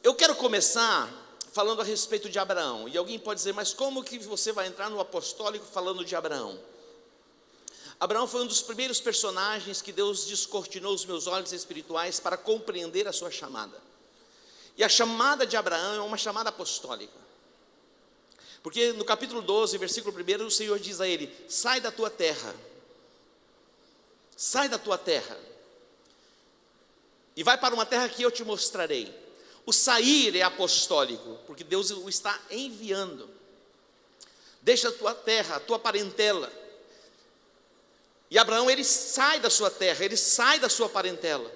Eu quero começar falando a respeito de Abraão. E alguém pode dizer, mas como que você vai entrar no apostólico falando de Abraão? Abraão foi um dos primeiros personagens que Deus descortinou os meus olhos espirituais para compreender a sua chamada. E a chamada de Abraão é uma chamada apostólica. Porque no capítulo 12, versículo 1, o Senhor diz a ele: sai da tua terra. Sai da tua terra. E vai para uma terra que eu te mostrarei. O sair é apostólico, porque Deus o está enviando. Deixa a tua terra, a tua parentela. E Abraão, ele sai da sua terra, ele sai da sua parentela.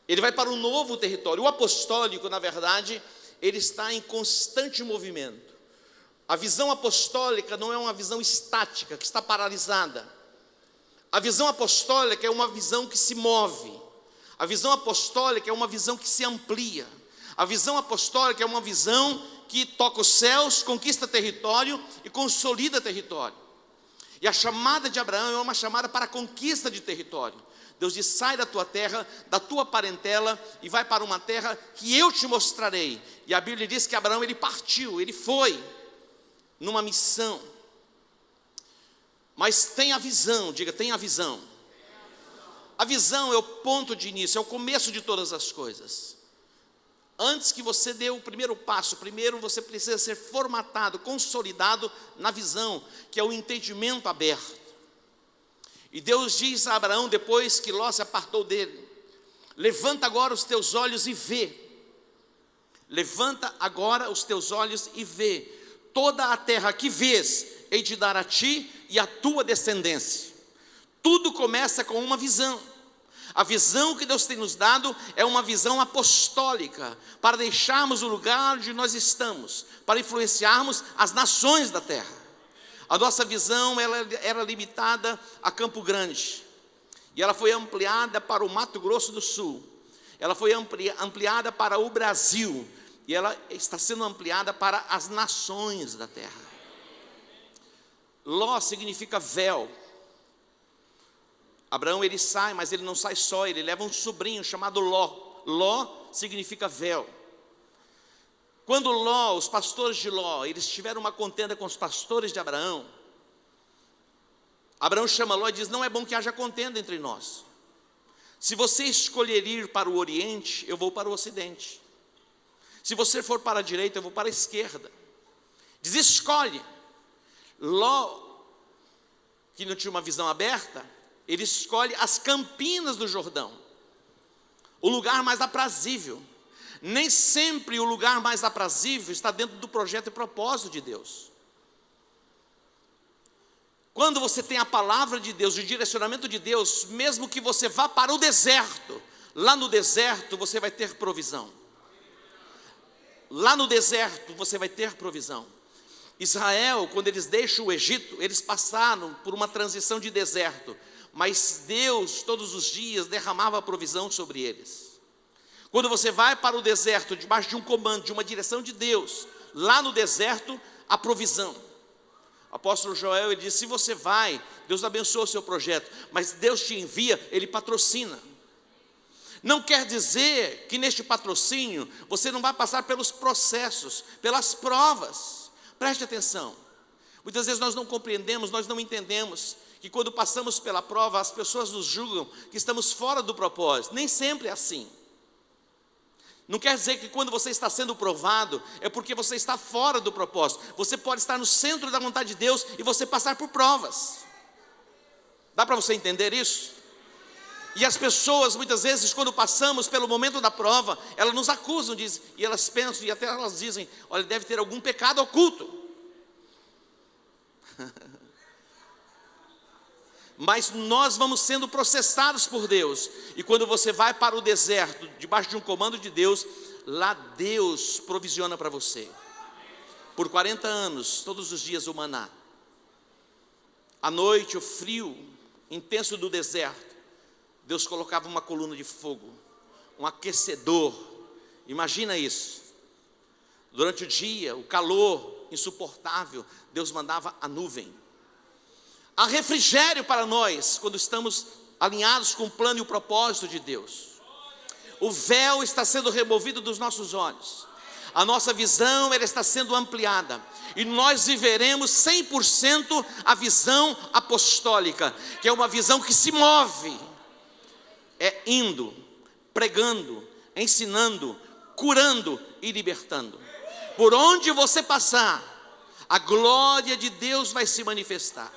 Ele vai para um novo território. O apostólico, na verdade, ele está em constante movimento. A visão apostólica não é uma visão estática, que está paralisada. A visão apostólica é uma visão que se move. A visão apostólica é uma visão que se amplia. A visão apostólica é uma visão que toca os céus, conquista território e consolida território. E a chamada de Abraão é uma chamada para a conquista de território. Deus diz: sai da tua terra, da tua parentela, e vai para uma terra que eu te mostrarei. E a Bíblia diz que Abraão, ele partiu, ele foi numa missão. Mas tem a visão, diga, tem a visão. A visão é o ponto de início, é o começo de todas as coisas. Antes que você dê o primeiro passo, primeiro você precisa ser formatado, consolidado na visão, que é o entendimento aberto. E Deus diz a Abraão, depois que Ló se apartou dele: levanta agora os teus olhos e vê. Levanta agora os teus olhos e vê. Toda a terra que vês, hei de dar a ti e à tua descendência. Tudo começa com uma visão. A visão que Deus tem nos dado é uma visão apostólica, para deixarmos o lugar onde nós estamos, para influenciarmos as nações da terra. A nossa visão, ela era limitada a Campo Grande, e ela foi ampliada para o Mato Grosso do Sul, ela foi ampliada para o Brasil, e ela está sendo ampliada para as nações da terra. Ló significa véu. Abraão, ele sai, mas ele não sai só, ele leva um sobrinho chamado Ló. Ló significa véu. Quando Ló, os pastores de Ló, eles tiveram uma contenda com os pastores de Abraão, Abraão chama Ló e diz: não é bom que haja contenda entre nós. Se você escolher ir para o Oriente, eu vou para o Ocidente. Se você for para a direita, eu vou para a esquerda. Diz: escolhe. Ló, que não tinha uma visão aberta, ele escolhe as campinas do Jordão, o lugar mais aprazível. Nem sempre o lugar mais aprazível está dentro do projeto e propósito de Deus. Quando você tem a palavra de Deus, o direcionamento de Deus, mesmo que você vá para o deserto, lá no deserto você vai ter provisão. Lá no deserto você vai ter provisão. Israel, quando eles deixam o Egito, eles passaram por uma transição de deserto, mas Deus todos os dias derramava a provisão sobre eles. Quando você vai para o deserto, debaixo de um comando, de uma direção de Deus, lá no deserto, a provisão. O apóstolo Joel, ele diz: se você vai, Deus abençoa o seu projeto, mas Deus te envia, Ele patrocina. Não quer dizer que neste patrocínio você não vai passar pelos processos, pelas provas. Preste atenção. Muitas vezes nós não compreendemos, nós não entendemos que quando passamos pela prova, as pessoas nos julgam que estamos fora do propósito. Nem sempre é assim. Não quer dizer que quando você está sendo provado, é porque você está fora do propósito. Você pode estar no centro da vontade de Deus e você passar por provas. Dá para você entender isso? E as pessoas, muitas vezes, quando passamos pelo momento da prova, elas nos acusam, dizem, e elas pensam, e até elas dizem: olha, deve ter algum pecado oculto. Mas nós vamos sendo processados por Deus. E quando você vai para o deserto, debaixo de um comando de Deus, lá Deus provisiona para você. Por 40 anos, todos os dias o maná. À noite, o frio intenso do deserto, Deus colocava uma coluna de fogo, um aquecedor. Imagina isso. Durante o dia, o calor insuportável, Deus mandava a nuvem. Há refrigério para nós quando estamos alinhados com o plano e o propósito de Deus. o véu está sendo removido dos nossos olhos. A nossa visão, ela está sendo ampliada. E nós viveremos 100% a visão apostólica, que é uma visão que se move. É indo, pregando, ensinando, curando e libertando. Por onde você passar, a glória de Deus vai se manifestar.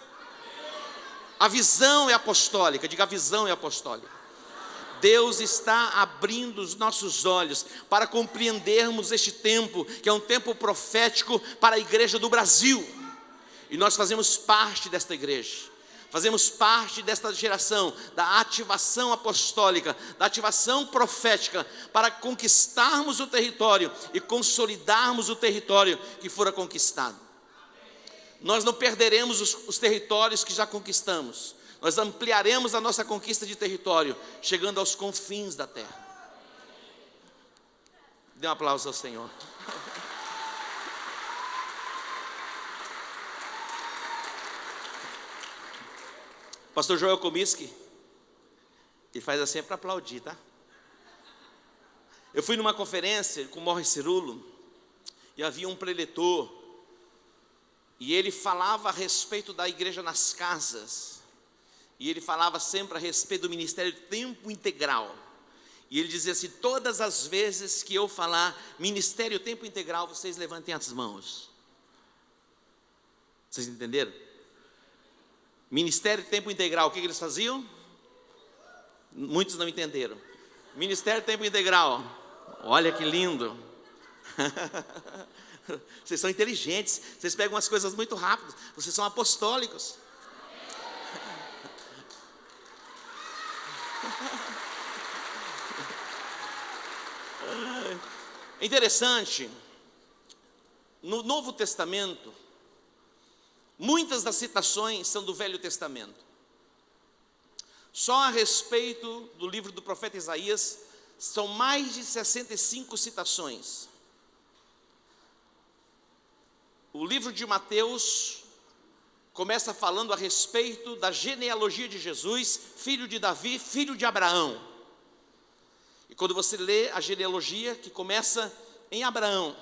A visão é apostólica, diga, a visão é apostólica. Deus está abrindo os nossos olhos para compreendermos este tempo, que é um tempo profético para a igreja do Brasil. E nós fazemos parte desta igreja, fazemos parte desta geração, da ativação apostólica, da ativação profética, para conquistarmos o território e consolidarmos o território que fora conquistado. Nós não perderemos os territórios que já conquistamos. Nós ampliaremos a nossa conquista de território, chegando aos confins da terra. Dê um aplauso ao Senhor. Pastor Joel Comiskey, ele faz assim para aplaudir, tá? Eu fui numa conferência com o Morris Cirulo, e havia um preletor, e ele falava a respeito da igreja nas casas. E ele falava sempre a respeito do ministério de tempo integral. E ele dizia assim: todas as vezes que eu falar ministério tempo integral, vocês levantem as mãos. Vocês entenderam? Ministério tempo integral, o que eles faziam? Muitos não entenderam. Ministério tempo integral, olha que lindo. Vocês são inteligentes, vocês pegam as coisas muito rápido, vocês são apostólicos. É interessante, no Novo Testamento, muitas das citações são do Velho Testamento. Só a respeito do livro do profeta Isaías, são mais de 65 citações. O livro de Mateus começa falando a respeito da genealogia de Jesus, filho de Davi, filho de Abraão. E quando você lê a genealogia, que começa em Abraão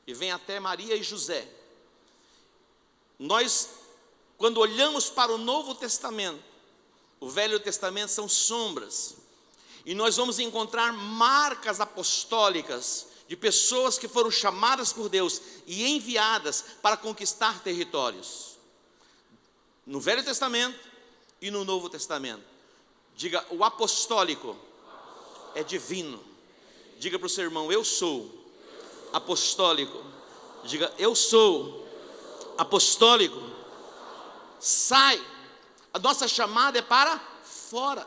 e vem até Maria e José, nós, quando olhamos para o Novo Testamento, o Velho Testamento são sombras, e nós vamos encontrar marcas apostólicas de pessoas que foram chamadas por Deus e enviadas para conquistar territórios, no Velho Testamento e no Novo Testamento. Diga, o apostólico é divino. Diga para o seu irmão: eu sou apostólico. Diga, eu sou apostólico. Sai. A nossa chamada é para fora.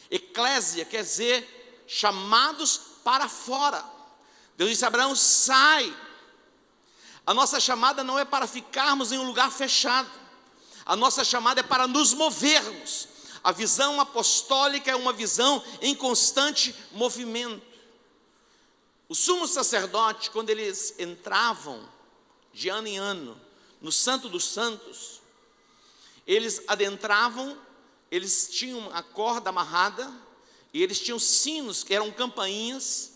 Eclésia quer dizer chamados para fora. Deus disse a Abraão: sai. A nossa chamada não é para ficarmos em um lugar fechado. A nossa chamada é para nos movermos. A visão apostólica é uma visão em constante movimento. O sumo sacerdote, quando eles entravam de ano em ano no Santo dos Santos, eles adentravam, eles tinham a corda amarrada e eles tinham sinos, que eram campainhas,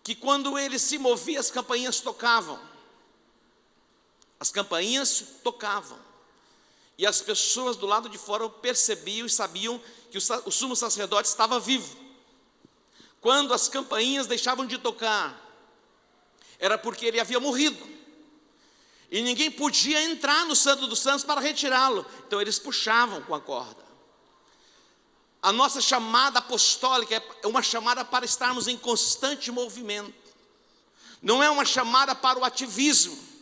que quando ele se movia, as campainhas tocavam. As campainhas tocavam. E as pessoas do lado de fora percebiam e sabiam que o sumo sacerdote estava vivo. Quando as campainhas deixavam de tocar, era porque ele havia morrido. E ninguém podia entrar no Santo dos Santos para retirá-lo. Então eles puxavam com a corda. A nossa chamada apostólica é uma chamada para estarmos em constante movimento. Não é uma chamada para o ativismo,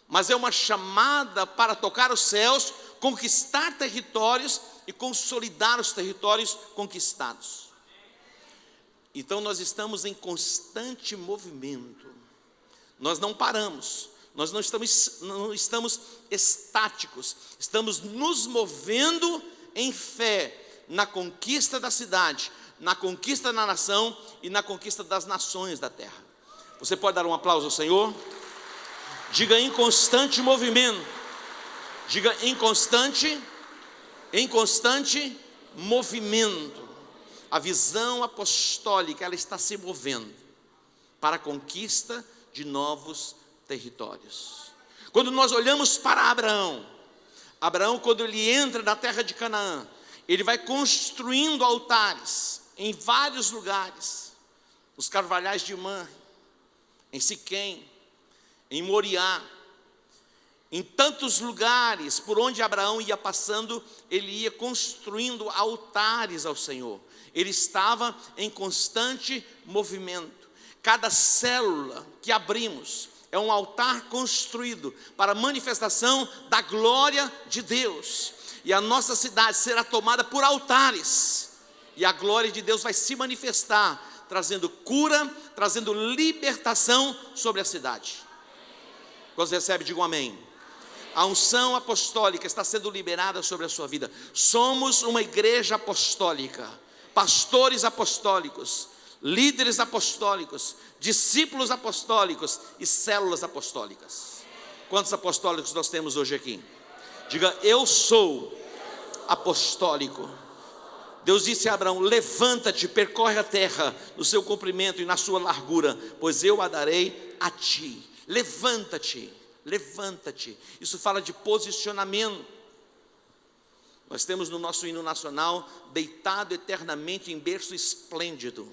mas é uma chamada para tocar os céus, conquistar territórios e consolidar os territórios conquistados. Então nós estamos em constante movimento. Nós não paramos, nós não estamos estáticos, estamos nos movendo em fé na conquista da cidade, na conquista da nação e na conquista das nações da terra. Você pode dar um aplauso ao Senhor? Diga, em constante movimento. Diga, em constante movimento. A visão apostólica, ela está se movendo para a conquista de novos territórios. Quando nós olhamos para Abraão, quando ele entra na terra de Canaã, ele vai construindo altares em vários lugares, nos carvalhais de Mamre, em Siquém, em Moriá, em tantos lugares por onde Abraão ia passando, ele ia construindo altares ao Senhor. Ele estava em constante movimento. Cada célula que abrimos é um altar construído para a manifestação da glória de Deus. E a nossa cidade será tomada por altares. E a glória de Deus vai se manifestar, trazendo cura, trazendo libertação sobre a cidade. Quando você recebe, digam amém. A unção apostólica está sendo liberada sobre a sua vida. Somos uma igreja apostólica, pastores apostólicos, líderes apostólicos, discípulos apostólicos e células apostólicas. Quantos apostólicos nós temos hoje aqui? Diga, eu sou apostólico. Deus disse a Abraão: levanta-te, percorre a terra no seu comprimento e na sua largura, pois eu a darei a ti. Levanta-te, levanta-te. Isso fala de posicionamento. Nós temos no nosso hino nacional: deitado eternamente em berço esplêndido.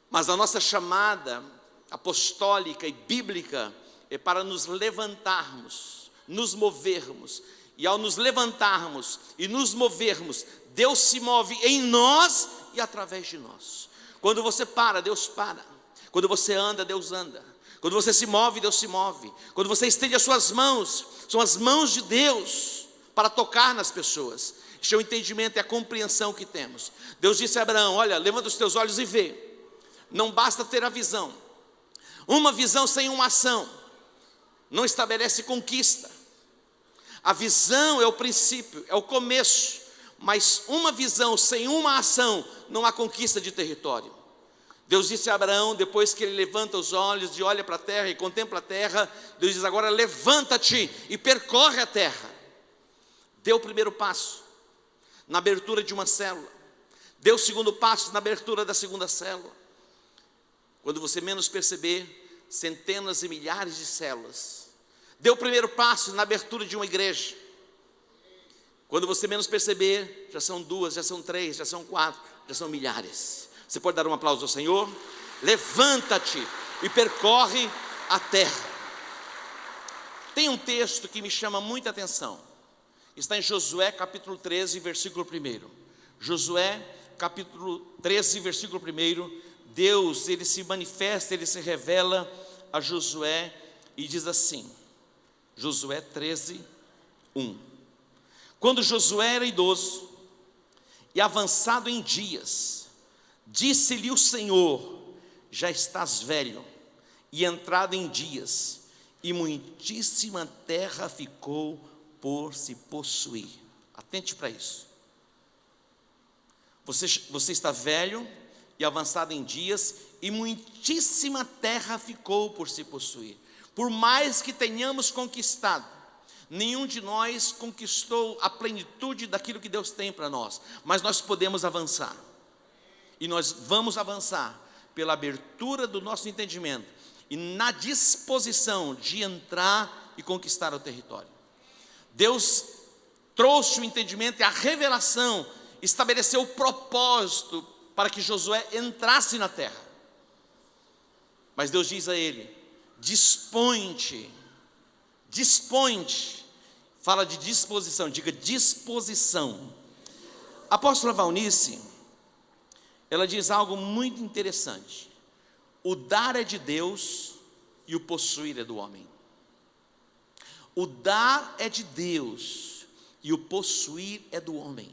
Mas a nossa chamada apostólica e bíblica é para nos levantarmos, nos movermos. E ao nos levantarmos e nos movermos, Deus se move em nós e através de nós. Quando você para, Deus para. Quando você anda, Deus anda. Quando você se move, Deus se move. Quando você estende as suas mãos, são as mãos de Deus para tocar nas pessoas. Este é o entendimento e a compreensão que temos. Deus disse a Abraão: olha, levanta os teus olhos e vê. Não basta ter a visão. Uma visão sem uma ação não estabelece conquista. A visão é o princípio, é o começo, mas uma visão sem uma ação não há conquista de território. Deus disse a Abraão, depois que ele levanta os olhos e olha para a terra e contempla a terra, Deus diz: agora levanta-te e percorre a terra. Dê o primeiro passo na abertura de uma célula, dê o segundo passo na abertura da segunda célula. Quando você menos perceber, centenas e milhares de células. Dê o primeiro passo na abertura de uma igreja. Quando você menos perceber, já são 2, já são 3, já são 4, já são milhares. Você pode dar um aplauso ao Senhor? Levanta-te e percorre a terra. Tem um texto que me chama muita atenção. Está em Josué capítulo 13, versículo 1. Josué capítulo 13, versículo 1. Deus, ele se manifesta, ele se revela a Josué e diz assim. Josué 13, 1. Quando Josué era idoso e avançado em dias, disse-lhe o Senhor: já estás velho e entrado em dias, e muitíssima terra ficou por se possuir. Atente para isso. Você está velho e avançado em dias, e muitíssima terra ficou por se possuir. Por mais que tenhamos conquistado, nenhum de nós conquistou a plenitude daquilo que Deus tem para nós, mas nós podemos avançar, e nós vamos avançar pela abertura do nosso entendimento, e na disposição de entrar e conquistar o território. Deus trouxe o entendimento e a revelação, estabeleceu o propósito para que Josué entrasse na terra, mas Deus diz a ele: dispõe-te, dispõe-te. Fala de disposição, diga disposição. A apóstola Valnice, ela diz algo muito interessante: o dar é de Deus e o possuir é do homem. O dar é de Deus e o possuir é do homem.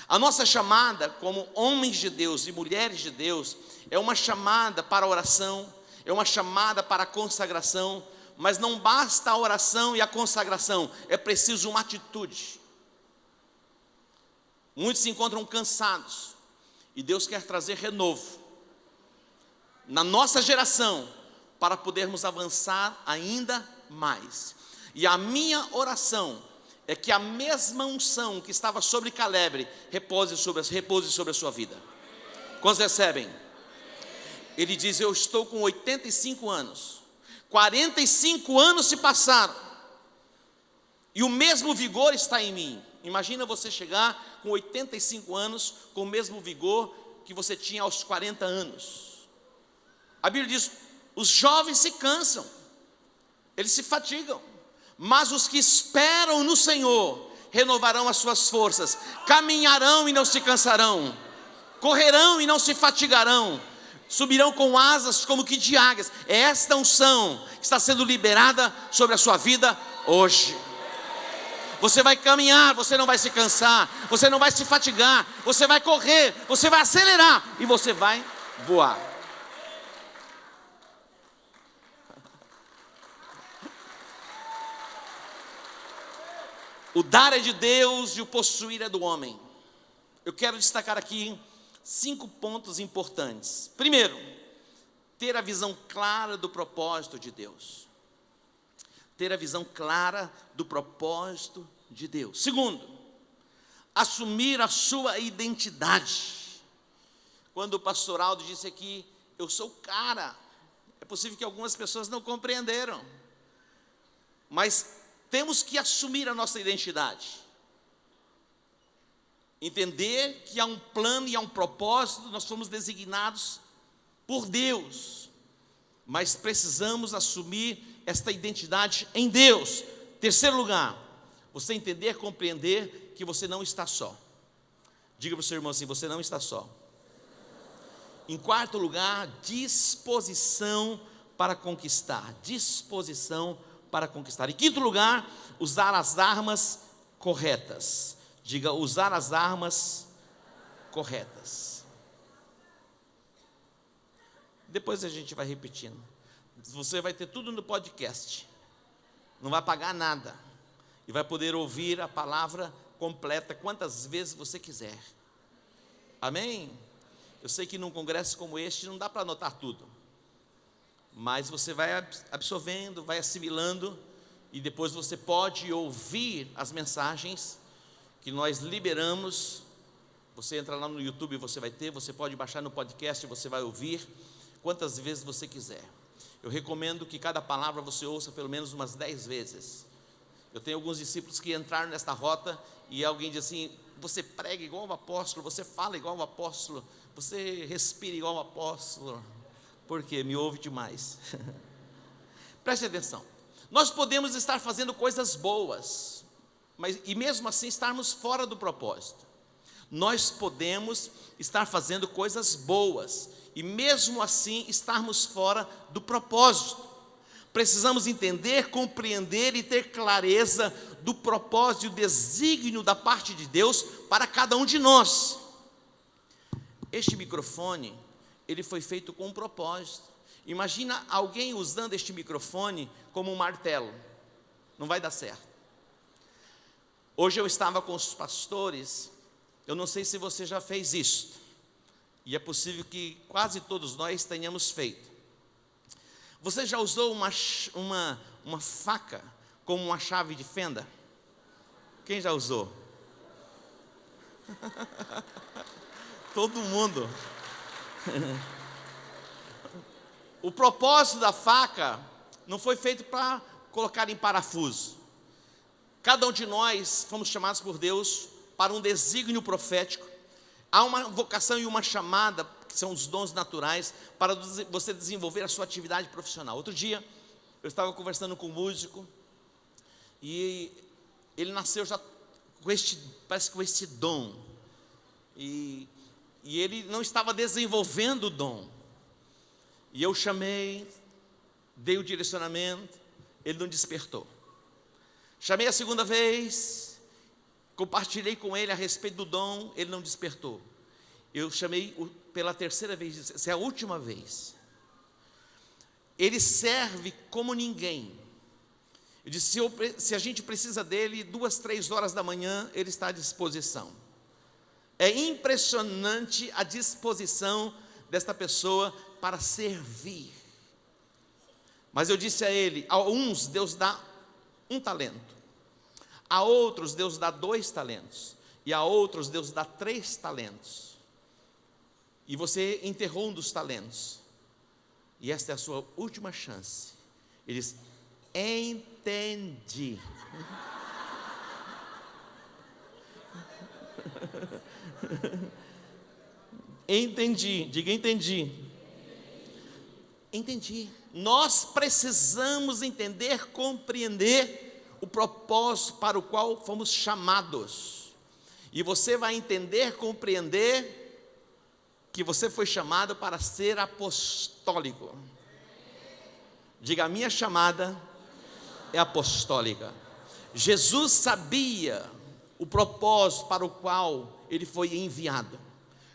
A nossa chamada como homens de Deus e mulheres de Deus é uma chamada para a oração, é uma chamada para a consagração, mas não basta a oração e a consagração, é preciso uma atitude. Muitos se encontram cansados, e Deus quer trazer renovo na nossa geração, para podermos avançar ainda mais. E a minha oração é que a mesma unção que estava sobre Caleb repouse sobre a sua vida. Quantos recebem? Ele diz: eu estou com 85 anos, 45 anos se passaram, e o mesmo vigor está em mim. Imagina você chegar com 85 anos, com o mesmo vigor que você tinha aos 40 anos. A Bíblia diz: os jovens se cansam, eles se fatigam, mas os que esperam no Senhor renovarão as suas forças, caminharão e não se cansarão, correrão e não se fatigarão, subirão com asas como que de águias. É esta unção que está sendo liberada sobre a sua vida hoje. Você vai caminhar, você não vai se cansar, você não vai se fatigar, você vai correr, você vai acelerar e você vai voar. O dar é de Deus e o possuir é do homem. Eu quero destacar aqui 5 pontos importantes. Primeiro, ter a visão clara do propósito de Deus. Ter a visão clara do propósito de Deus. Segundo, assumir a sua identidade. Quando o pastor Aldo disse aqui: eu sou o cara, é possível que algumas pessoas não compreenderam, mas temos que assumir a nossa identidade, entender que há um plano e há um propósito. Nós fomos designados por Deus, mas precisamos assumir esta identidade em Deus. Terceiro lugar, você entender, compreender que você não está só. Diga para o seu irmão assim: você não está só. Em quarto lugar, disposição para conquistar. Disposição para conquistar. Em quinto lugar, usar as armas corretas. Diga: usar as armas corretas. Depois a gente vai repetindo. Você vai ter tudo no podcast, não vai pagar nada, e vai poder ouvir a palavra completa quantas vezes você quiser. Amém? Eu sei que num congresso como este não dá para anotar tudo, mas você vai absorvendo, vai assimilando, e depois você pode ouvir as mensagens que nós liberamos. Você entra lá no YouTube, você vai ter, você pode baixar no podcast, você vai ouvir quantas vezes você quiser. Eu recomendo que cada palavra você ouça pelo menos umas 10 vezes. Eu tenho alguns discípulos que entraram nesta rota e alguém diz assim: você prega igual o apóstolo, você fala igual o apóstolo, você respira igual o apóstolo. Por quê? Me ouve demais. Preste atenção. Nós podemos estar fazendo coisas boas, e mesmo assim estarmos fora do propósito. Nós podemos estar fazendo coisas boas e mesmo assim estarmos fora do propósito. Precisamos entender, compreender e ter clareza do propósito e o desígnio da parte de Deus para cada um de nós. Este microfone, ele foi feito com um propósito. Imagina alguém usando este microfone como um martelo. Não vai dar certo. Hoje eu estava com os pastores. Eu não sei se você já fez isso, e é possível que quase todos nós tenhamos feito. Você já usou uma faca como uma chave de fenda? Quem já usou? Todo mundo. O propósito da faca não foi feito para colocar em parafuso. Cada um de nós fomos chamados por Deus para um desígnio profético. Há uma vocação e uma chamada, que são os dons naturais, para você desenvolver a sua atividade profissional. Outro dia, eu estava conversando com um músico, e ele nasceu já parece com este dom, e ele não estava desenvolvendo o dom, e eu chamei, dei o direcionamento, ele não despertou. Chamei a segunda vez, compartilhei com ele a respeito do dom, ele não despertou. Eu chamei pela terceira vez, disse: essa é a última vez. Ele serve como ninguém. Eu disse: se a gente precisa dele, 2, 3 horas da manhã, ele está à disposição. É impressionante a disposição desta pessoa para servir. Mas eu disse a ele: a uns Deus dá um talento, A outros Deus dá 2 talentos, e a outros Deus dá 3 talentos. E você enterrou um dos talentos, e esta é a sua última chance. Ele diz: entendi. Entendi, diga entendi. Entendi. Nós precisamos entender, compreender o propósito para o qual fomos chamados. E você vai entender, compreender que você foi chamado para ser apostólico. Diga: a minha chamada é apostólica. Jesus sabia o propósito para o qual ele foi enviado.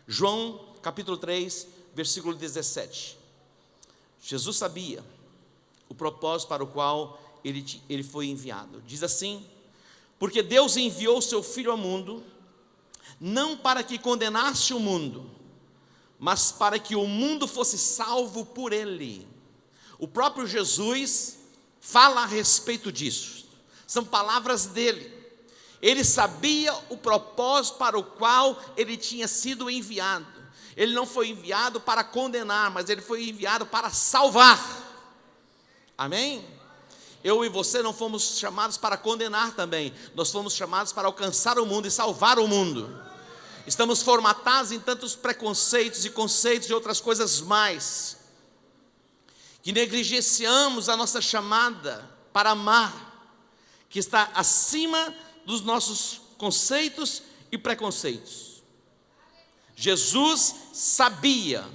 João capítulo 3, versículo 17. Jesus sabia o propósito para o qual ele foi enviado. Diz assim: porque Deus enviou o seu Filho ao mundo, não para que condenasse o mundo, mas para que o mundo fosse salvo por ele. O próprio Jesus fala a respeito disso, são palavras dele. Ele sabia o propósito para o qual ele tinha sido enviado. Ele não foi enviado para condenar, mas ele foi enviado para salvar. Amém? Eu e você não fomos chamados para condenar também, nós fomos chamados para alcançar o mundo e salvar o mundo. Estamos formatados em tantos preconceitos e conceitos de outras coisas mais, que negligenciamos a nossa chamada para amar, que está acima dos nossos conceitos e preconceitos. Jesus sabia,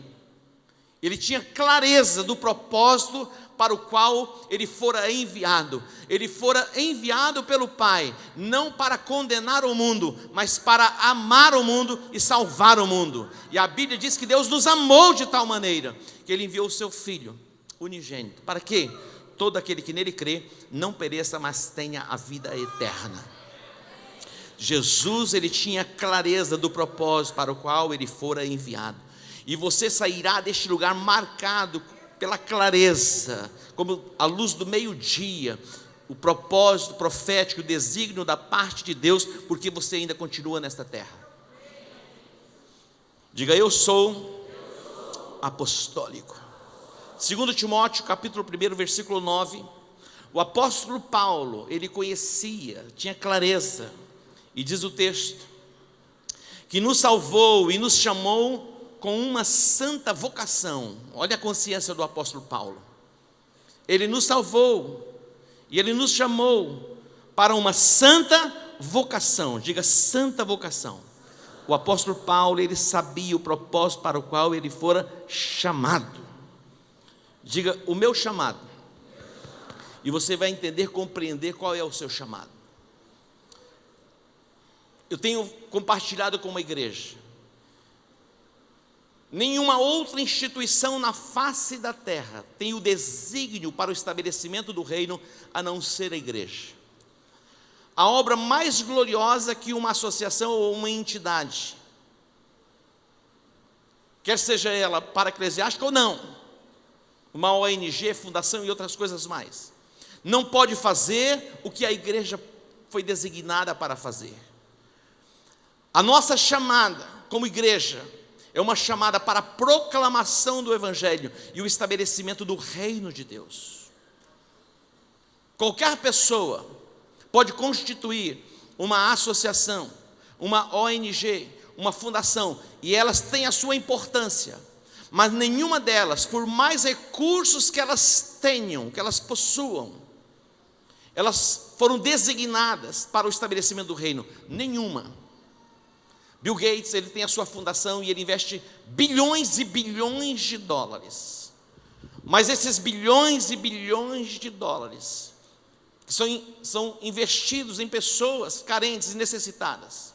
ele tinha clareza do propósito para o qual ele fora enviado. Ele fora enviado pelo Pai, não para condenar o mundo, mas para amar o mundo e salvar o mundo. E a Bíblia diz que Deus nos amou de tal maneira, que ele enviou o seu Filho unigênito, para que todo aquele que nele crê não pereça, mas tenha a vida eterna. Jesus, ele tinha clareza do propósito para o qual ele fora enviado. E você sairá deste lugar marcado pela clareza, como a luz do meio-dia, o propósito profético, o desígnio da parte de Deus, porque você ainda continua nesta terra. Diga: eu sou apostólico. 2 Timóteo capítulo 1, versículo 9. O apóstolo Paulo, ele conhecia, tinha clareza, e diz o texto, que nos salvou e nos chamou com uma santa vocação. Olha a consciência do apóstolo Paulo. Ele nos salvou e ele nos chamou para uma santa vocação. Diga: santa vocação. O apóstolo Paulo, ele sabia o propósito para o qual ele fora chamado. Diga: o meu chamado. E você vai entender, compreender qual é o seu chamado. Eu tenho compartilhado com uma igreja, nenhuma outra instituição na face da terra tem o desígnio para o estabelecimento do reino a não ser a igreja. A obra mais gloriosa que uma associação ou uma entidade, quer seja ela para-eclesiástica ou não, uma ONG, fundação e outras coisas mais, não pode fazer o que a igreja foi designada para fazer. A nossa chamada como igreja é uma chamada para a proclamação do Evangelho e o estabelecimento do reino de Deus. Qualquer pessoa pode constituir uma associação, uma ONG, uma fundação, e elas têm a sua importância, mas nenhuma delas, por mais recursos que elas tenham, que elas possuam, elas foram designadas para o estabelecimento do reino. Nenhuma. Bill Gates, ele tem a sua fundação e ele investe bilhões e bilhões de dólares. Mas esses bilhões e bilhões de dólares que são investidos em pessoas carentes e necessitadas,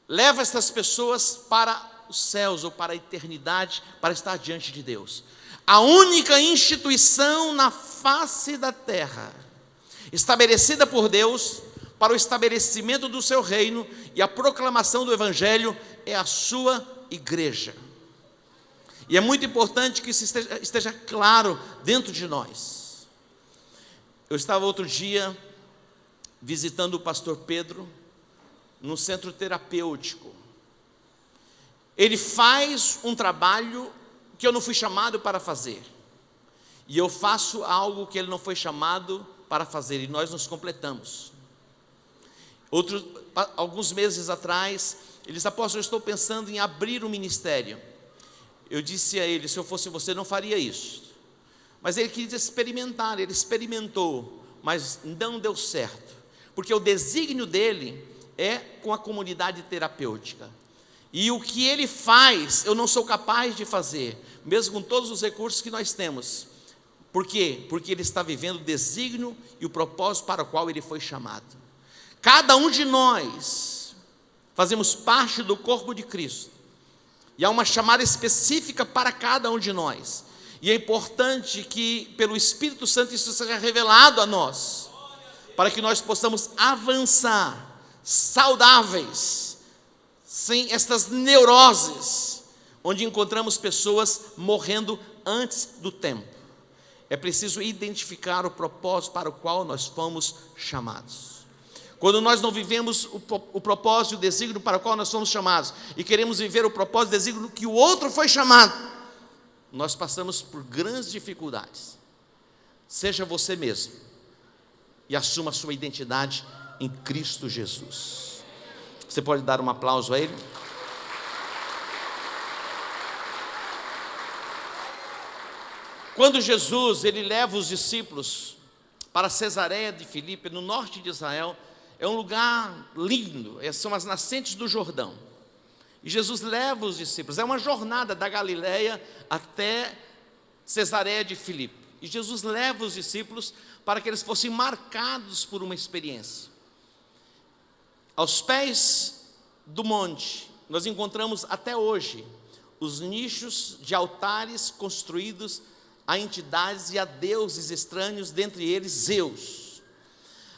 leva essas pessoas para os céus ou para a eternidade, para estar diante de Deus. A única instituição na face da terra estabelecida por Deus para o estabelecimento do seu reino e a proclamação do Evangelho é a sua igreja. E é muito importante que isso esteja claro dentro de nós. Eu estava outro dia visitando o pastor Pedro num centro terapêutico. Ele faz um trabalho que eu não fui chamado para fazer, e eu faço algo que ele não foi chamado para fazer, e nós nos completamos. Alguns meses atrás, ele disse: apóstolo, eu estou pensando em abrir um ministério. Eu disse a ele: se eu fosse você, não faria isso. Mas ele quis experimentar, ele experimentou, mas não deu certo, porque o desígnio dele é com a comunidade terapêutica, e o que ele faz, eu não sou capaz de fazer, mesmo com todos os recursos que nós temos. Por quê? Porque ele está vivendo o desígnio e o propósito para o qual ele foi chamado. Cada um de nós fazemos parte do corpo de Cristo, e há uma chamada específica para cada um de nós, e é importante que pelo Espírito Santo isso seja revelado a nós, para que nós possamos avançar saudáveis, sem estas neuroses, onde encontramos pessoas morrendo antes do tempo. É preciso identificar o propósito para o qual nós fomos chamados. Quando nós não vivemos o propósito e o desígnio para o qual nós fomos chamados, e queremos viver o propósito e o desígnio que o outro foi chamado, nós passamos por grandes dificuldades. Seja você mesmo e assuma a sua identidade em Cristo Jesus. Você pode dar um aplauso a ele? Quando Jesus ele leva os discípulos para Cesareia de Filipe, no norte de Israel, é um lugar lindo, são as nascentes do Jordão, e Jesus leva os discípulos, é uma jornada da Galileia até Cesareia de Filipe, e Jesus leva os discípulos para que eles fossem marcados por uma experiência. Aos pés do monte, nós encontramos até hoje os nichos de altares construídos a entidades e a deuses estranhos, dentre eles Zeus.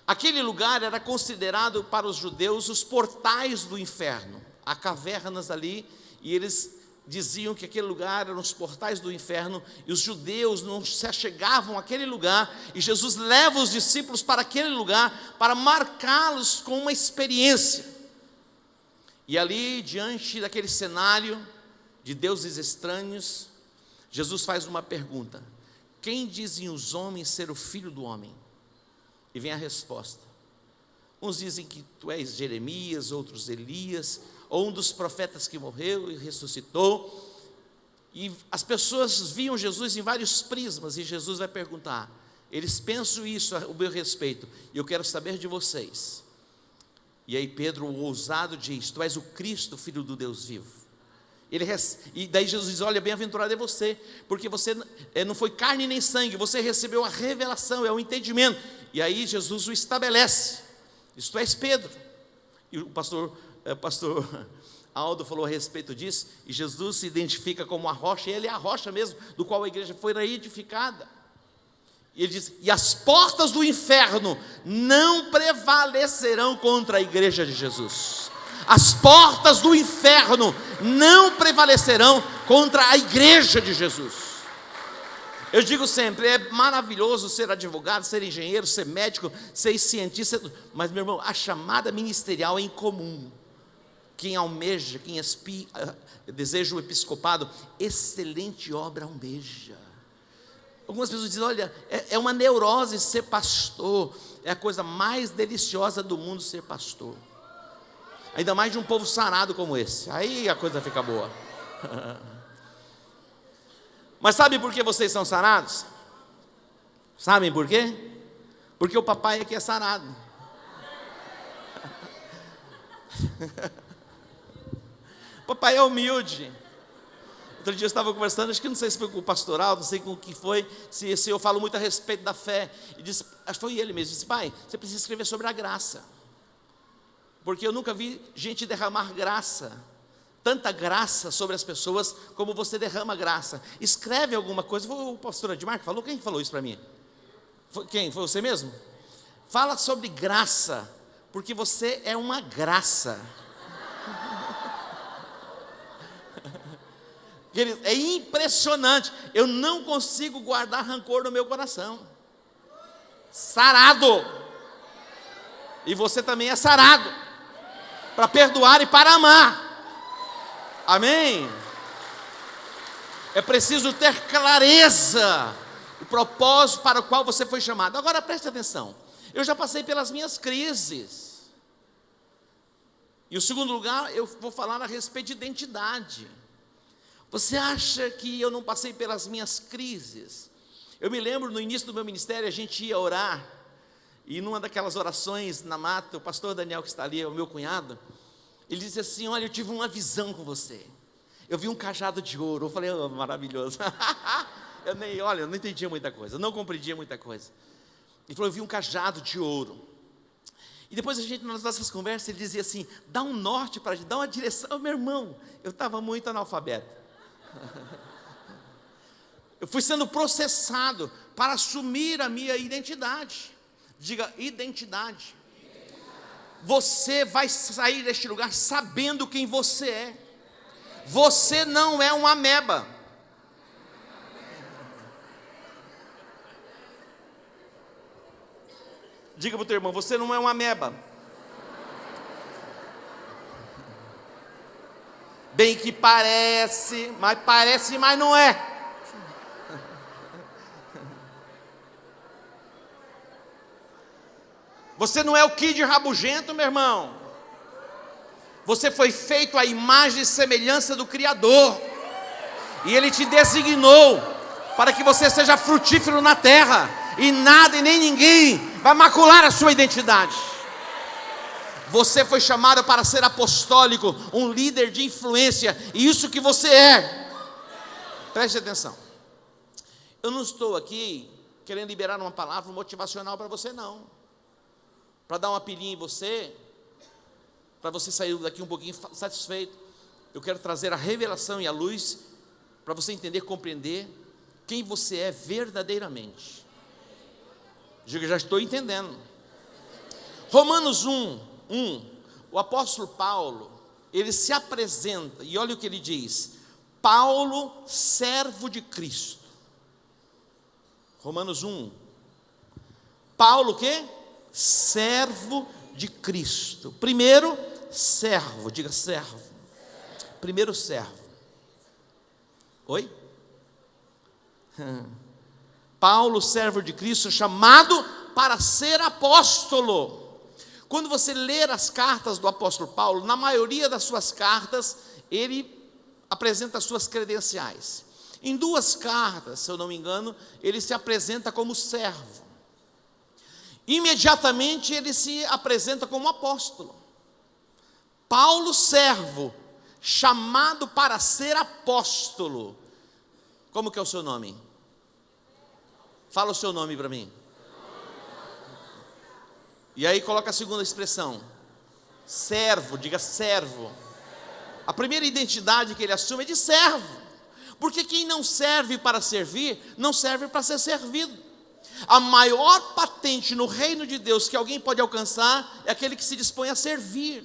Aquele lugar era considerado para os judeus os portais do inferno. Há cavernas ali, e eles diziam que aquele lugar eram os portais do inferno, e os judeus não se achegavam àquele lugar, e Jesus leva os discípulos para aquele lugar, para marcá-los com uma experiência. E ali, diante daquele cenário de deuses estranhos, Jesus faz uma pergunta: quem dizem os homens ser o filho do homem? E vem a resposta. Uns dizem que tu és Jeremias, outros Elias, ou um dos profetas que morreu e ressuscitou. E as pessoas viam Jesus em vários prismas, e Jesus vai perguntar: eles pensam isso a meu respeito, e eu quero saber de vocês. E aí Pedro, o ousado, diz: tu és o Cristo, filho do Deus vivo. E daí Jesus diz: olha, bem-aventurado é você, porque você não foi carne nem sangue, você recebeu a revelação, é o entendimento. E aí Jesus o estabelece: isso tu és Pedro. E o pastor Aldo falou a respeito disso, e Jesus se identifica como a rocha, e ele é a rocha mesmo, do qual a igreja foi edificada. E ele diz: e as portas do inferno não prevalecerão contra a igreja de Jesus. As portas do inferno não prevalecerão contra a igreja de Jesus. Eu digo sempre, é maravilhoso ser advogado, ser engenheiro, ser médico, ser cientista, mas, meu irmão, a chamada ministerial é incomum. Quem almeja, quem deseja o episcopado, excelente obra almeja. Algumas pessoas dizem: olha, é uma neurose ser pastor, é a coisa mais deliciosa do mundo ser pastor. Ainda mais de um povo sarado como esse, aí a coisa fica boa. Mas sabe por que vocês são sarados? Sabem por quê? Porque o papai aqui é sarado. O papai é humilde. Outro dia eu estava conversando, acho que não sei se foi com o pastoral, não sei com o que foi, se eu falo muito a respeito da fé, e disse, acho que foi ele mesmo, disse: pai, você precisa escrever sobre a graça, porque eu nunca vi gente derramar graça, tanta graça sobre as pessoas como você derrama graça. Escreve alguma coisa. Foi o pastor Edmar que falou? Quem falou isso para mim? Quem? Foi você mesmo? Fala sobre graça, porque você é uma graça. É impressionante, eu não consigo guardar rancor no meu coração. Sarado. E você também é sarado para perdoar e para amar. Amém? É preciso ter clareza o propósito para o qual você foi chamado. Agora preste atenção. Eu já passei pelas minhas crises. E o segundo lugar, eu vou falar a respeito de identidade. Você acha que eu não passei pelas minhas crises? Eu me lembro, no início do meu ministério, a gente ia orar, e numa daquelas orações na mata, o pastor Daniel, que está ali, é o meu cunhado, ele disse assim: olha, eu tive uma visão com você. Eu vi um cajado de ouro. Eu falei: oh, maravilhoso. Eu não entendia muita coisa, não compreendia muita coisa. Ele falou: eu vi um cajado de ouro. E depois a gente, nas nossas conversas, ele dizia assim: dá um norte para a gente, dá uma direção. Oh, meu irmão, eu estava muito analfabeto. Eu fui sendo processado para assumir a minha identidade. Diga: identidade. Você vai sair deste lugar sabendo quem você é. Você não é uma ameba. Diga para o teu irmão: você não é uma ameba. Bem que parece, mas não é. Você não é o Kid rabugento, meu irmão. Você foi feito à imagem e semelhança do Criador. E Ele te designou para que você seja frutífero na terra. E nada e nem ninguém vai macular a sua identidade. Você foi chamado para ser apostólico, um líder de influência. E isso que você é. Preste atenção. Eu não estou aqui querendo liberar uma palavra motivacional para você, não. Para dar uma pilhinha em você, para você sair daqui um pouquinho satisfeito. Eu quero trazer a revelação e a luz para você entender, compreender quem você é verdadeiramente. Diga: já estou entendendo. Romanos 1, o apóstolo Paulo, ele se apresenta, e olha o que ele diz: Paulo, servo de Cristo. Romanos 1, Paulo o quê? Servo de Cristo. Primeiro, servo. Diga: servo. Primeiro, servo. Oi? Paulo, servo de Cristo, chamado para ser apóstolo. Quando você ler as cartas do apóstolo Paulo, na maioria das suas cartas, ele apresenta as suas credenciais. Em 2 cartas, se eu não me engano, ele se apresenta como servo. Imediatamente ele se apresenta como apóstolo. Paulo, servo, chamado para ser apóstolo. Como que é o seu nome? Fala o seu nome para mim. E aí coloca a segunda expressão: servo. Diga: servo. A primeira identidade que ele assume é de servo. Porque quem não serve para servir, não serve para ser servido. A maior patente no reino de Deus que alguém pode alcançar é aquele que se dispõe a servir.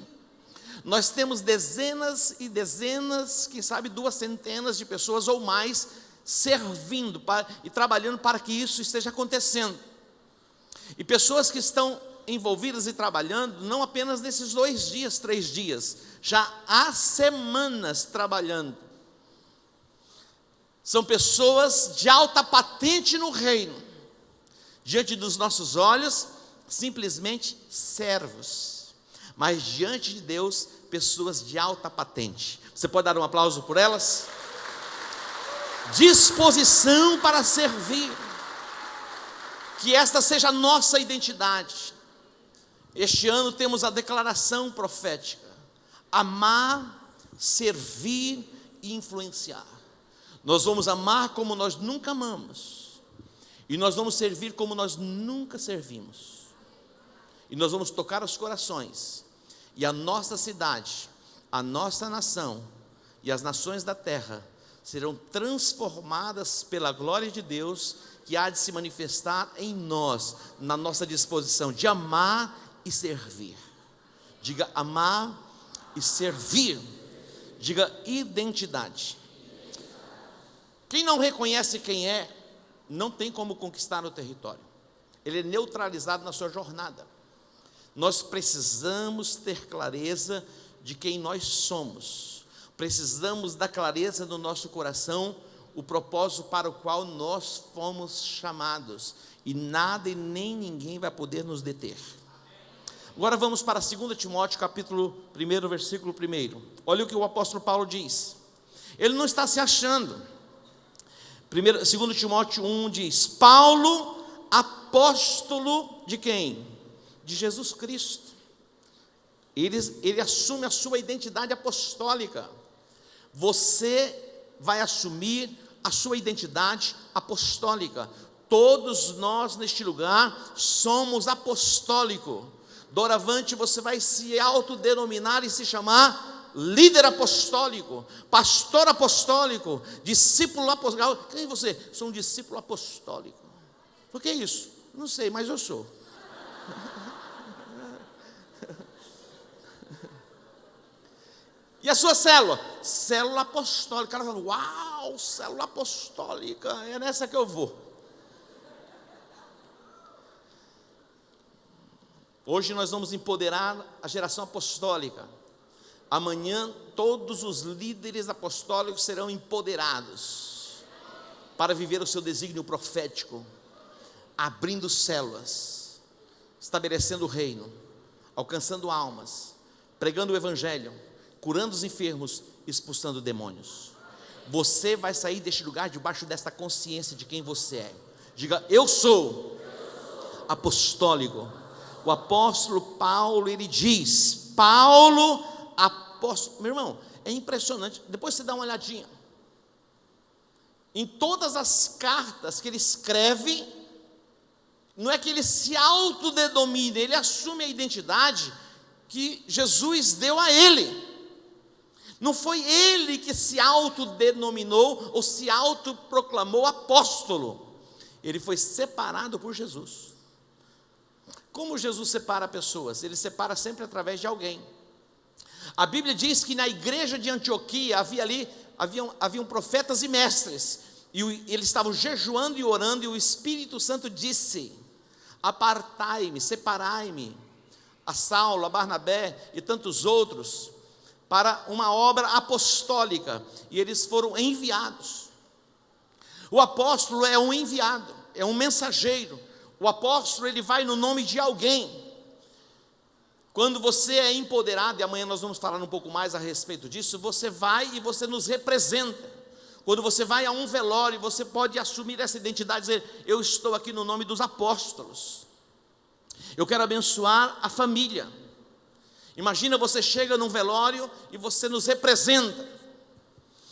Nós temos dezenas e dezenas, quem sabe 2 centenas de pessoas ou mais servindo e trabalhando para que isso esteja acontecendo. E pessoas que estão envolvidas e trabalhando não apenas nesses 2 dias, 3 dias, já há semanas trabalhando. São pessoas de alta patente no reino. Diante dos nossos olhos, simplesmente servos, mas diante de Deus, pessoas de alta patente. Você pode dar um aplauso por elas? Disposição para servir. Que esta seja a nossa identidade. Este ano temos a declaração profética: amar, servir e influenciar. Nós vamos amar como nós nunca amamos. E nós vamos servir como nós nunca servimos. E nós vamos tocar os corações. E a nossa cidade, a nossa nação e as nações da terra serão transformadas pela glória de Deus, que há de se manifestar em nós, na nossa disposição de amar e servir. Diga: amar e servir. Diga: identidade. Quem não reconhece quem é, não tem como conquistar o território. Ele é neutralizado na sua jornada. Nós precisamos ter clareza de quem nós somos. Precisamos da clareza no nosso coração, o propósito para o qual nós fomos chamados. E nada e nem ninguém vai poder nos deter. Agora vamos para 2 Timóteo capítulo 1, versículo 1. Olha o que o apóstolo Paulo diz. Ele não está se achando. 2 Timóteo 1 diz: Paulo, apóstolo de quem? De Jesus Cristo. Ele assume a sua identidade apostólica. Você vai assumir a sua identidade apostólica. Todos nós neste lugar somos apostólicos. Doravante você vai se autodenominar e se chamar líder apostólico, pastor apostólico, discípulo apostólico. Quem é você? Sou um discípulo apostólico. Por que isso? Não sei, mas eu sou. E a sua célula? Célula apostólica. O cara fala: uau, célula apostólica, é nessa que eu vou. Hoje nós vamos empoderar a geração apostólica. Amanhã todos os líderes apostólicos serão empoderados para viver o seu desígnio profético, abrindo células, estabelecendo o reino, alcançando almas, pregando o evangelho, curando os enfermos, expulsando demônios. Você vai sair deste lugar debaixo desta consciência de quem você é. Diga: eu sou apostólico. O apóstolo Paulo, ele diz, Paulo, apóstolo. Meu irmão, é impressionante. Depois você dá uma olhadinha. Em todas as cartas que ele escreve, não é que ele se autodenomina, ele assume a identidade que Jesus deu a ele. Não foi ele que se autodenominou ou se autoproclamou apóstolo. Ele foi separado por Jesus. Como Jesus separa pessoas? Ele separa sempre através de alguém. A Bíblia diz que na igreja de Antioquia haviam profetas e mestres, e eles estavam jejuando e orando, e o Espírito Santo disse: apartai-me, separai-me, a Saulo, a Barnabé e tantos outros, para uma obra apostólica, e eles foram enviados. O apóstolo é um enviado, é um mensageiro. O apóstolo, ele vai no nome de alguém. Quando você é empoderado, e amanhã nós vamos falar um pouco mais a respeito disso, você vai e você nos representa. Quando você vai a um velório, você pode assumir essa identidade e dizer: eu estou aqui no nome dos apóstolos. Eu quero abençoar a família. Imagina, você chega num velório e você nos representa.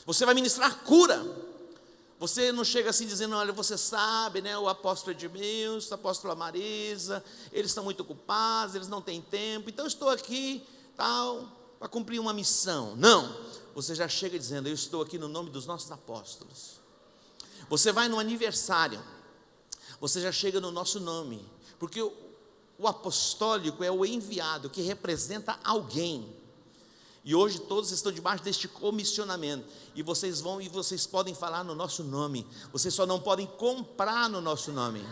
Você vai ministrar cura. Você não chega assim dizendo: olha, você sabe, né, o apóstolo Edmilson, a apóstola Marisa, eles estão muito ocupados, eles não têm tempo, então eu estou aqui, tal, para cumprir uma missão. Não, você já chega dizendo: eu estou aqui no nome dos nossos apóstolos. Você vai no aniversário, você já chega no nosso nome, porque o apostólico é o enviado que representa alguém. E hoje todos estão debaixo deste comissionamento, e vocês vão e vocês podem falar no nosso nome. Vocês só não podem comprar no nosso nome.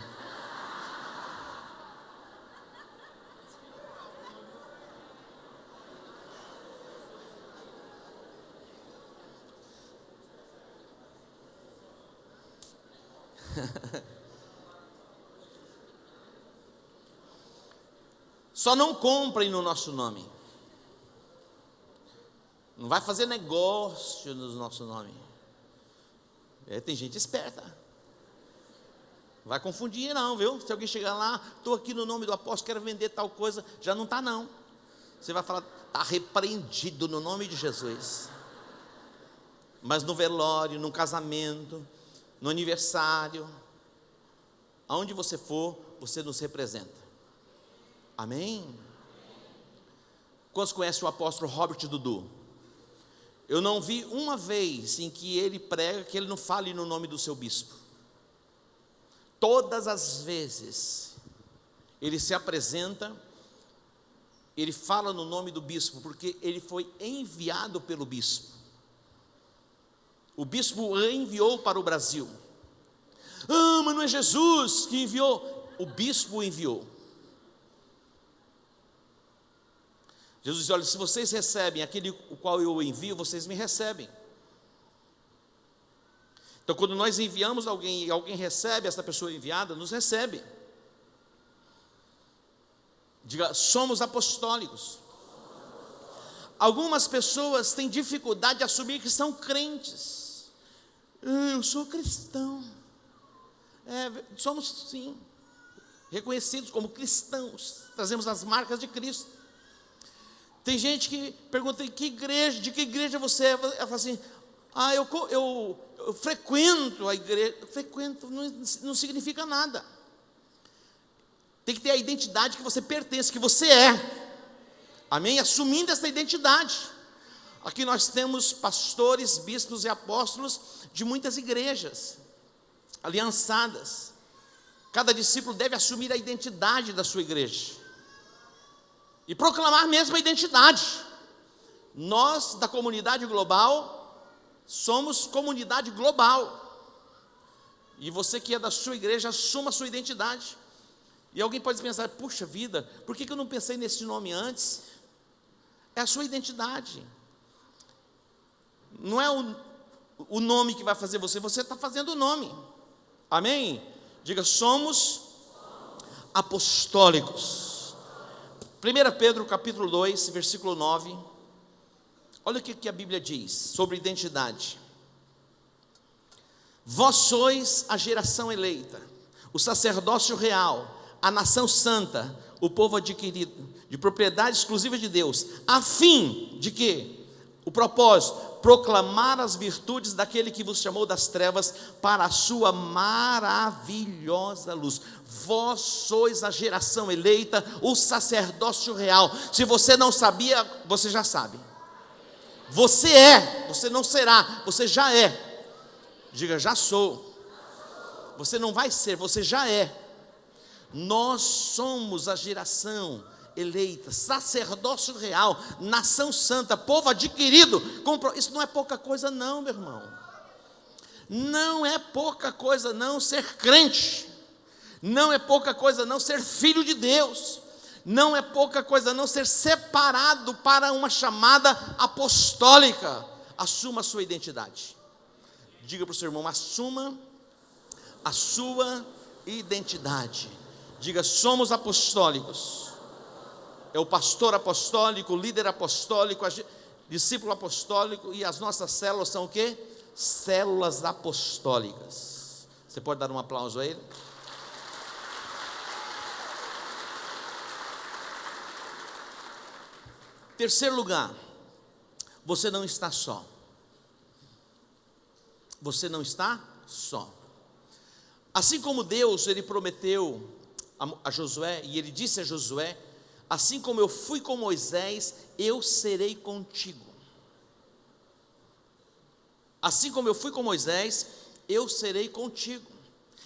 Só não comprem no nosso nome. Não vai fazer negócio no nosso nome. Tem gente esperta. Não vai confundir não, viu? Se alguém chegar lá: estou aqui no nome do apóstolo, quero vender tal coisa. Já não está não. Você vai falar: está repreendido no nome de Jesus. Mas no velório, no casamento, no aniversário, aonde você for, você nos representa. Amém? Quantos conhecem o apóstolo Robert Dudu? Eu não vi uma vez em que ele prega que ele não fale no nome do seu bispo. Todas as vezes ele se apresenta, ele fala no nome do bispo, porque ele foi enviado pelo bispo. O bispo o enviou para o Brasil. Ah, mas não é Jesus que enviou. O bispo o enviou. Jesus diz: olha, se vocês recebem aquele o qual eu envio, vocês me recebem. Então, quando nós enviamos alguém e alguém recebe, essa pessoa enviada nos recebe. Diga: somos apostólicos. Algumas pessoas têm dificuldade de assumir que são crentes. Eu sou cristão. Somos sim reconhecidos como cristãos, trazemos as marcas de Cristo. Tem gente que pergunta: de que igreja você é? Ela fala assim: eu frequento a igreja. Frequento não significa nada. Tem que ter a identidade que você pertence, que você é. Amém? Assumindo essa identidade. Aqui nós temos pastores, bispos e apóstolos de muitas igrejas aliançadas. Cada discípulo deve assumir a identidade da sua igreja e proclamar mesmo a identidade. Nós, da comunidade global, somos comunidade global. E você que é da sua igreja, assuma a sua identidade. E alguém pode pensar: puxa vida, por que eu não pensei nesse nome antes? É a sua identidade. Não é o nome que vai fazer você está fazendo o nome. Amém? Diga: somos apostólicos. 1 Pedro capítulo 2, versículo 9. Olha o que a Bíblia diz sobre identidade. Vós sois a geração eleita, o sacerdócio real, a nação santa, o povo adquirido, de propriedade exclusiva de Deus, a fim de que? O propósito: proclamar as virtudes daquele que vos chamou das trevas para a sua maravilhosa luz. Vós sois a geração eleita, o sacerdócio real. Se você não sabia, você já sabe. Você é, você não será, você já é. Diga: já sou. Você não vai ser, você já é. Nós somos a geração eleita, sacerdócio real, nação santa, povo adquirido. Isso não é pouca coisa não, meu irmão. Não é pouca coisa não ser crente. Não é pouca coisa não ser filho de Deus. Não é pouca coisa não ser separado para uma chamada apostólica. Assuma a sua identidade. Diga para o seu irmão: assuma a sua identidade. Diga: somos apostólicos. É o pastor apostólico, o líder apostólico, discípulo apostólico, e as nossas células são o quê? Células apostólicas. Você pode dar um aplauso a ele? Terceiro lugar, você não está só. Você não está só. Assim como Deus, Ele prometeu a Josué, e Ele disse a Josué: assim como eu fui com Moisés, eu serei contigo. Assim como eu fui com Moisés, eu serei contigo.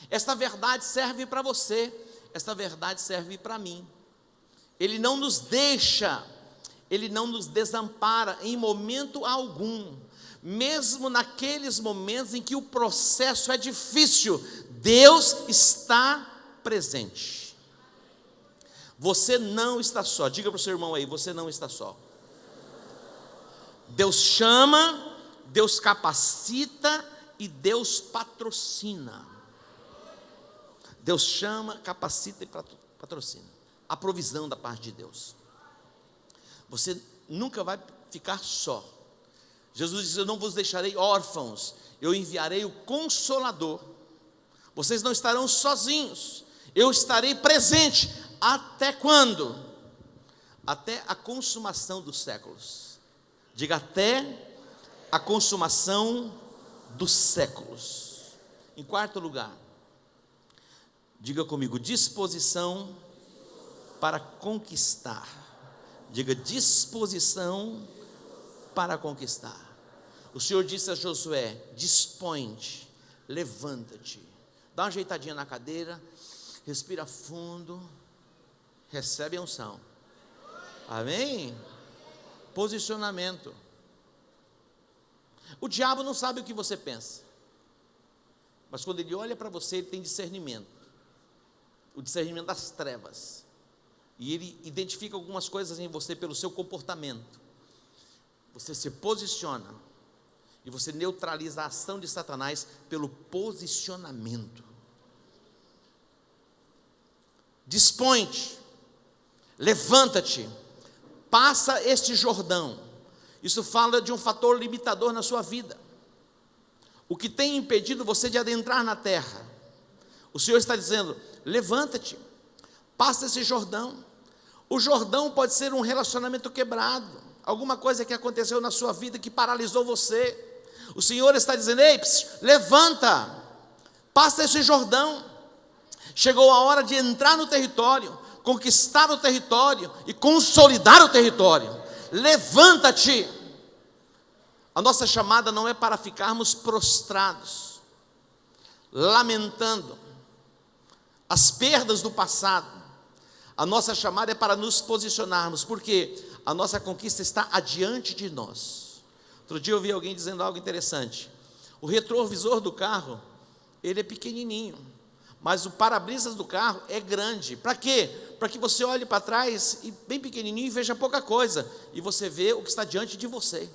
Esta verdade serve para você, esta verdade serve para mim. Ele não nos deixa, Ele não nos desampara em momento algum. Mesmo naqueles momentos em que o processo é difícil, Deus está presente. Você não está só. Diga para o seu irmão aí: você não está só. Deus chama, Deus capacita e Deus patrocina. Deus chama, capacita e patrocina. A provisão da parte de Deus. Você nunca vai ficar só. Jesus disse: eu não vos deixarei órfãos, eu enviarei o Consolador. Vocês não estarão sozinhos, eu estarei presente. Até quando? Até a consumação dos séculos. Diga: até a consumação dos séculos. Em quarto lugar, diga comigo: disposição para conquistar. Diga: disposição para conquistar. O Senhor disse a Josué: dispõe-te, levanta-te, dá uma ajeitadinha na cadeira, respira fundo, recebe a unção. Amém? Posicionamento. O diabo não sabe o que você pensa, mas quando ele olha para você, ele tem discernimento. O discernimento das trevas. E ele identifica algumas coisas em você pelo seu comportamento. Você se posiciona e você neutraliza a ação de Satanás pelo posicionamento. Dispõe-te, levanta-te, passa este Jordão. Isso fala de um fator limitador na sua vida. O que tem impedido você de adentrar na terra. O Senhor está dizendo: levanta-te, passa esse Jordão. O Jordão pode ser um relacionamento quebrado, alguma coisa que aconteceu na sua vida que paralisou você. O Senhor está dizendo: ei, levanta, passa esse Jordão. Chegou a hora de entrar no território, conquistar o território e consolidar o território. Levanta-te. A nossa chamada não é para ficarmos prostrados, lamentando as perdas do passado. A nossa chamada é para nos posicionarmos, porque a nossa conquista está adiante de nós. Outro dia eu ouvi alguém dizendo algo interessante. O retrovisor do carro, ele é pequenininho, mas o para-brisas do carro é grande. Para quê? Para que você olhe para trás e bem pequenininho e veja pouca coisa, e você vê o que está diante de você.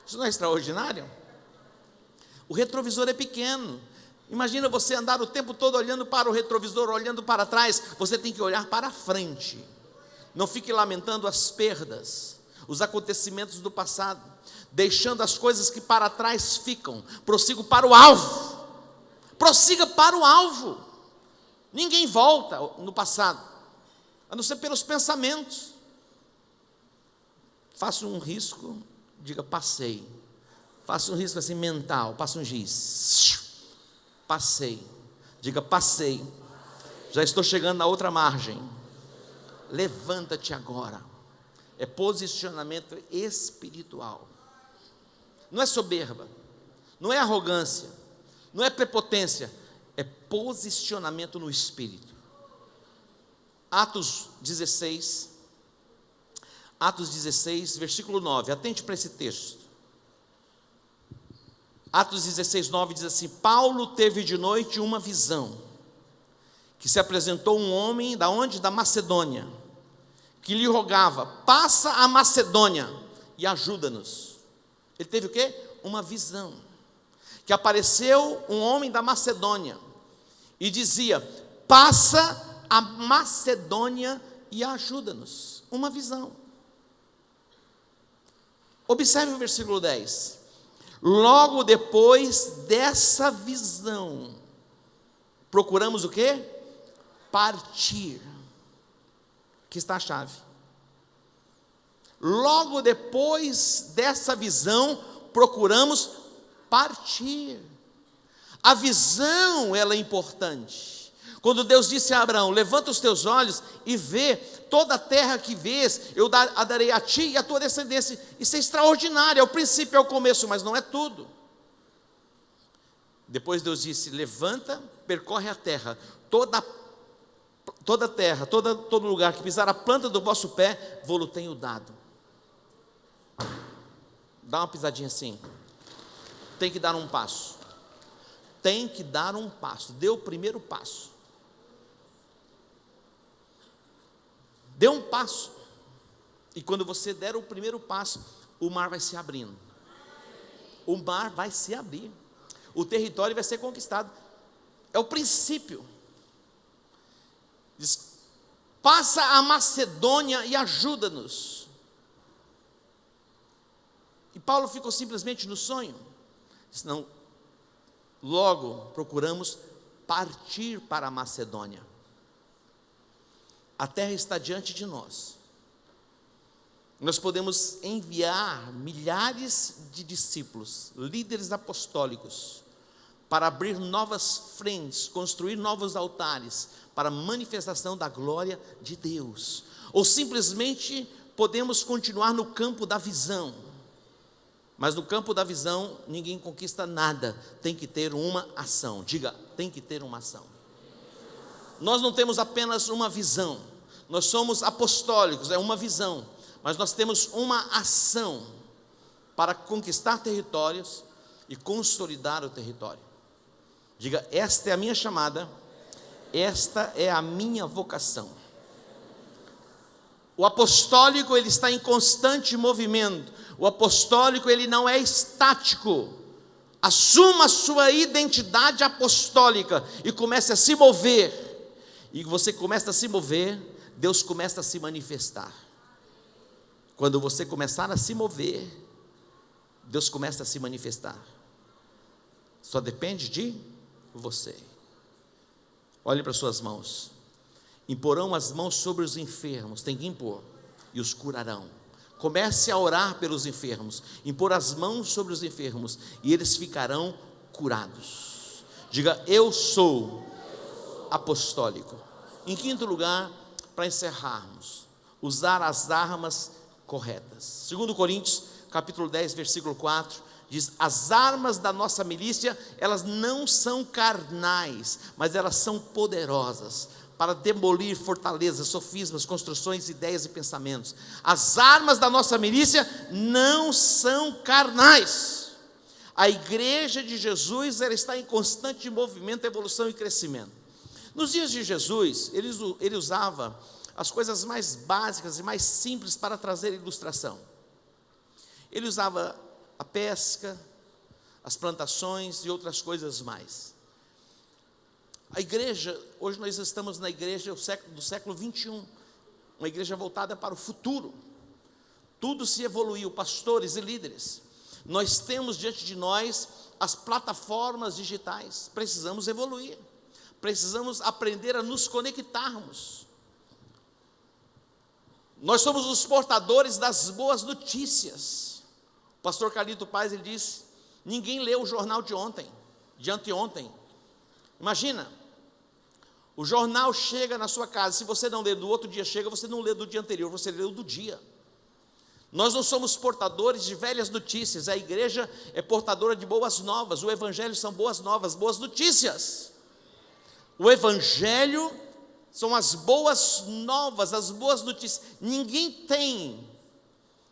Isso não é extraordinário? O retrovisor é pequeno. Imagina você andar o tempo todo olhando para o retrovisor, olhando para trás. Você tem que olhar para frente. Não fique lamentando as perdas, os acontecimentos do passado, deixando as coisas que para trás ficam. Prossiga para o alvo. Prossiga para o alvo. Ninguém volta no passado, a não ser pelos pensamentos. Faça um risco, diga: passei. Faça um risco assim mental, passa um giz. Passei. Diga: passei. Já estou chegando na outra margem. Levanta-te agora. É posicionamento espiritual. Não é soberba, não é arrogância, não é prepotência, é posicionamento no espírito. Atos 16, versículo 9, atente para esse texto. Atos 16, 9 diz assim: Paulo teve de noite uma visão, que se apresentou um homem, da onde? Da Macedônia, que lhe rogava: passa a Macedônia e ajuda-nos. Ele teve o quê? Uma visão, que apareceu um homem da Macedônia, e dizia: passa a Macedônia e ajuda-nos. Uma visão. Observe o versículo 10. Logo depois dessa visão, procuramos o quê? Partir. Aqui está a chave. Logo depois dessa visão, procuramos partir. A visão, ela é importante. Quando Deus disse a Abraão: levanta os teus olhos e vê toda a terra que vês, eu a darei a ti e a tua descendência. Isso é extraordinário, é o princípio, é o começo, mas não é tudo. Depois Deus disse: levanta, percorre a terra, toda terra, todo lugar que pisar a planta do vosso pé, vou-lo tenho dado. Dá uma pisadinha assim. Tem que dar um passo. Tem que dar um passo. Dê o primeiro passo. Dê um passo. E quando você der o primeiro passo, o mar vai se abrindo. O mar vai se abrir. O território vai ser conquistado. É o princípio. Diz: passa a Macedônia e ajuda-nos. E Paulo ficou simplesmente no sonho? Disse: não, logo procuramos partir para a Macedônia. A terra está diante de nós. Nós podemos enviar milhares de discípulos, líderes apostólicos, para abrir novas frentes, construir novos altares, para a manifestação da glória de Deus. Ou simplesmente podemos continuar no campo da visão. Mas no campo da visão, ninguém conquista nada, tem que ter uma ação. Diga: tem que ter uma ação. Nós não temos apenas uma visão, nós somos apostólicos, é uma visão, mas nós temos uma ação para conquistar territórios e consolidar o território. Diga: esta é a minha chamada, esta é a minha vocação. O apostólico, ele está em constante movimento. O apostólico, ele não é estático. Assuma a sua identidade apostólica e comece a se mover. E você começa a se mover, Deus começa a se manifestar. Quando você começar a se mover, Deus começa a se manifestar. Só depende de você. Olhe para suas mãos. Imporão as mãos sobre os enfermos, tem que impor, e os curarão. Comece a orar pelos enfermos, impor as mãos sobre os enfermos, e eles ficarão curados. Diga: eu sou apostólico. Em quinto lugar, para encerrarmos, usar as armas corretas. 2 Coríntios, capítulo 10, versículo 4, diz: as armas da nossa milícia, elas não são carnais, mas elas são poderosas, para demolir fortalezas, sofismas, construções, ideias e pensamentos. As armas da nossa milícia não são carnais. A igreja de Jesus, ela está em constante movimento, evolução e crescimento. Nos dias de Jesus, ele usava as coisas mais básicas e mais simples para trazer ilustração. Ele usava a pesca, as plantações e outras coisas mais. A igreja, hoje nós estamos na igreja do século 21, uma igreja voltada para o futuro. Tudo se evoluiu, pastores e líderes. Nós temos diante de nós as plataformas digitais. Precisamos evoluir, precisamos aprender a nos conectarmos. Nós somos os portadores das boas notícias. O pastor Carlito Paz, ele disse: ninguém leu o jornal de anteontem. Imagina, o jornal chega na sua casa, se você não lê do outro dia chega, você não lê do dia anterior, você lê do dia. Nós não somos portadores de velhas notícias, a igreja é portadora de boas novas, o evangelho são boas novas, boas notícias. O evangelho são as boas novas, as boas notícias. Ninguém tem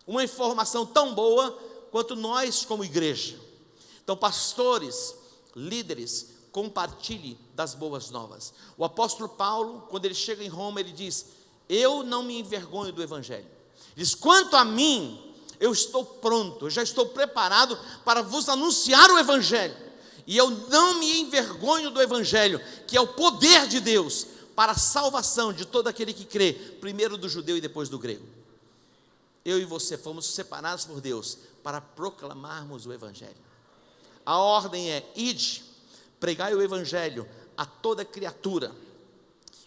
uma informação tão boa quanto nós como igreja. Então, pastores, líderes, compartilhe das boas novas. O apóstolo Paulo, quando ele chega em Roma, ele diz: eu não me envergonho do evangelho. Ele diz: quanto a mim, eu estou pronto, eu já estou preparado para vos anunciar o evangelho, e eu não me envergonho do evangelho, que é o poder de Deus para a salvação de todo aquele que crê, primeiro do judeu e depois do grego. Eu e você fomos separados por Deus para proclamarmos o evangelho. A ordem é: ide, pregai o evangelho a toda criatura.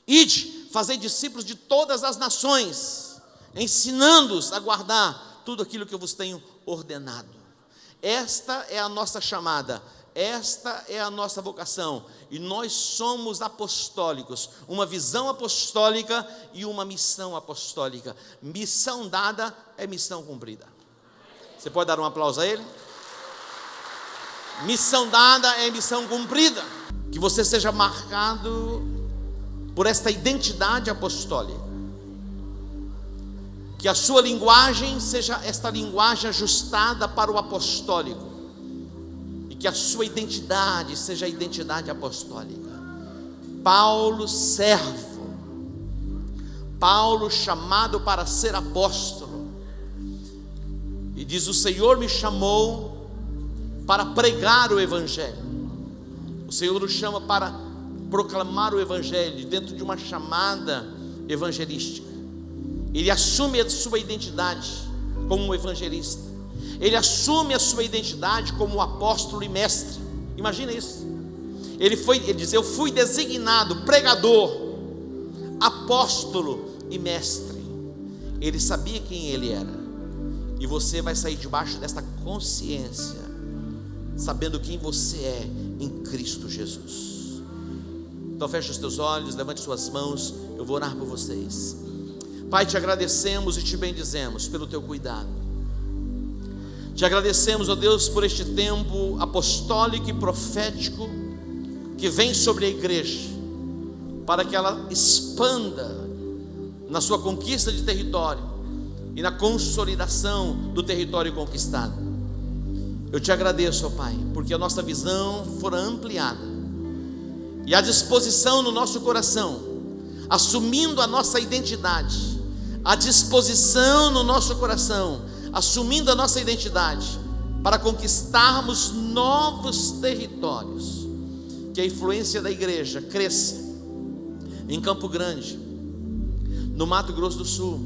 Ide, fazei discípulos de todas as nações, ensinando-os a guardar tudo aquilo que eu vos tenho ordenado. Esta é a nossa chamada, esta é a nossa vocação, e nós somos apostólicos, uma visão apostólica e uma missão apostólica. Missão dada é missão cumprida. Você pode dar um aplauso a ele? Missão dada é missão cumprida. Que você seja marcado por esta identidade apostólica. Que a sua linguagem seja esta linguagem ajustada para o apostólico. E que a sua identidade seja a identidade apostólica. Paulo, servo. Paulo, chamado para ser apóstolo. E diz: o Senhor me chamou para pregar o evangelho. O Senhor nos chama para proclamar o evangelho dentro de uma chamada evangelística. Ele assume a sua identidade como um evangelista. Ele assume a sua identidade como apóstolo e mestre. Imagina isso. Ele diz: eu fui designado pregador, apóstolo e mestre. Ele sabia quem ele era. E você vai sair debaixo desta consciência, sabendo quem você é em Cristo Jesus. Então feche os teus olhos, levante suas mãos, eu vou orar por vocês. Pai, te agradecemos e te bendizemos pelo teu cuidado. Te agradecemos, ó Deus, por este tempo apostólico e profético que vem sobre a igreja, para que ela expanda na sua conquista de território e na consolidação do território conquistado. Eu te agradeço, ó Pai, porque a nossa visão fora ampliada e a disposição no nosso coração, assumindo a nossa identidade, a disposição no nosso coração, assumindo a nossa identidade, para conquistarmos novos territórios. Que a influência da igreja cresça em Campo Grande, no Mato Grosso do Sul,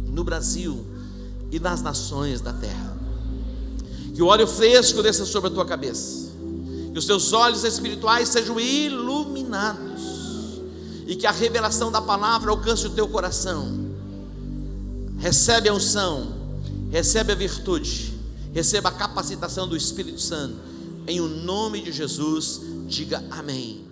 no Brasil e nas nações da terra. Que o óleo fresco desça sobre a tua cabeça, que os teus olhos espirituais sejam iluminados, e que a revelação da palavra alcance o teu coração. Recebe a unção, recebe a virtude, receba a capacitação do Espírito Santo, em o nome de Jesus. Diga amém.